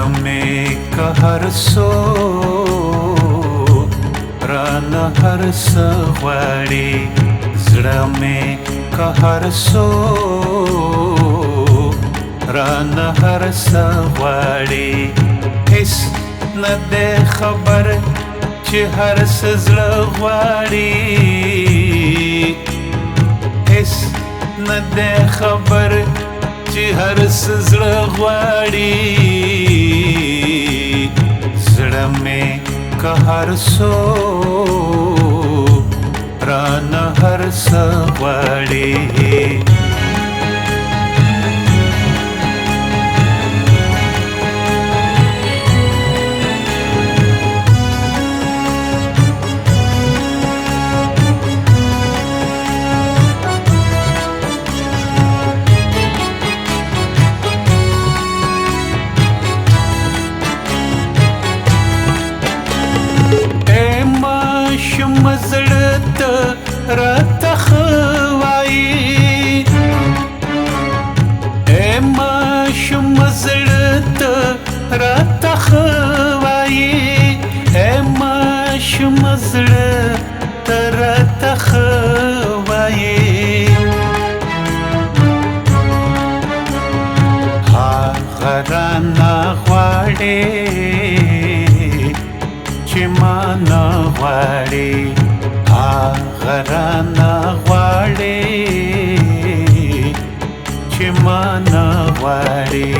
زړه مې که هر څو رانه هر څه غواړي زړه مې که هر څو رانه هر څه غواړي هیڅ نه دی خبر چې هر څه زړه غواړي هیڅ نه دی خبر چې هر څه زړه غواړي زړه مې که هر څو رانه هر څه غواړي مزړه ته راته ښه وایي ماشوم زړه ته راته ښه وایي ماشوم زړه ته راته ښه وایي هغه رانه غواړي چې ما نه غواړي هغه رانه غواړي چې ما نه غواړي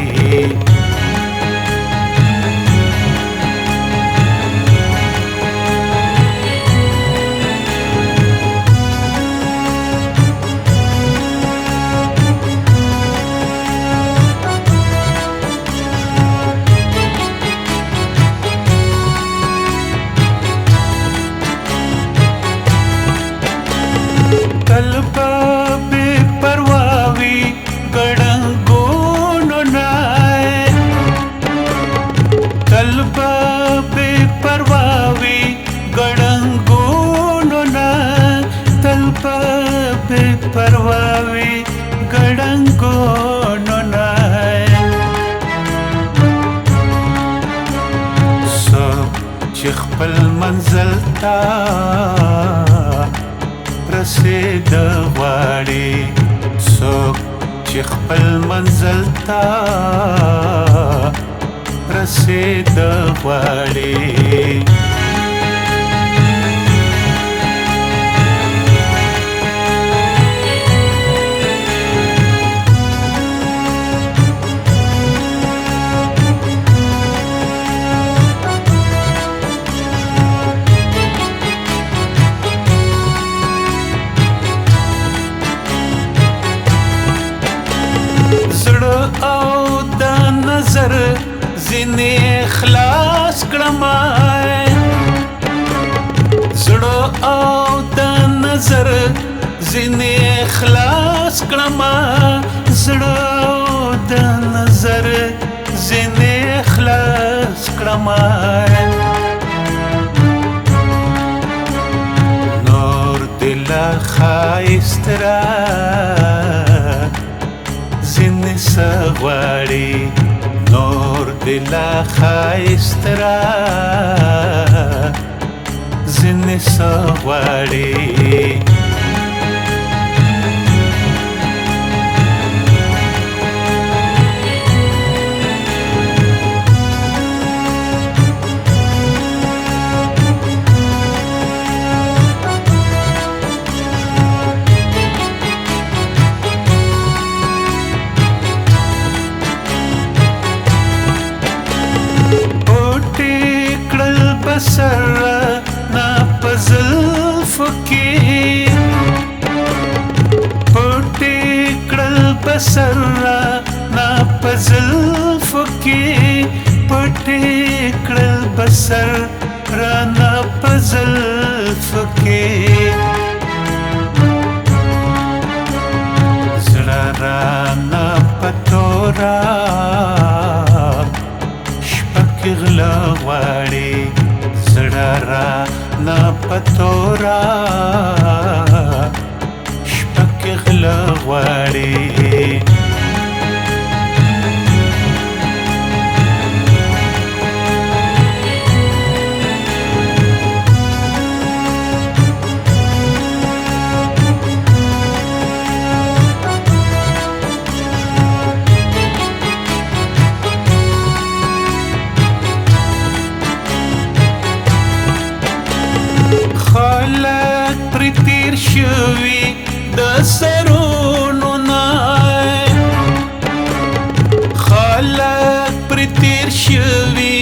تل به بې پروا وي ګړنګونو نه تل به بې پروا وي ګړنګونو نه تل به بې پروا وي ګړنګونو نه څوک چې خپل منزل ته رسید غواړي څوک چې خپل منزل ته رسید غواړي زړه او د نظر ځینې خلاص کړم زړه او د نظر ځینې خلاص کړم زړه او د نظر ځینې خلاص کړم نور دل ښایست را ځینې څه غواړي نور دل ښایست را ځینې څه غواړي سر نا پزلفو کی پوٹی کڑل بسر نا پزلفو کی پوٹی کڑل بسر نا پزلفو کی زړه رانا پتورا شپک غلا غواړي زړه رانا پتورا شپک غلا غواړي شوي د سرونو نه خلک پر تیر شوي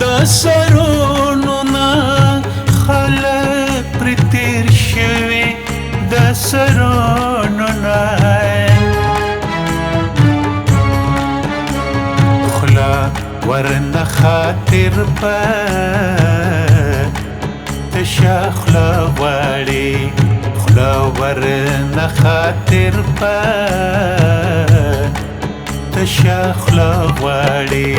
د سرونو نه خلک پر تیر شوي د سرونو نه خلا ورنه خاطر په تشه خلا غواړي خلا ورنه خاطر په تشه خلا غواړي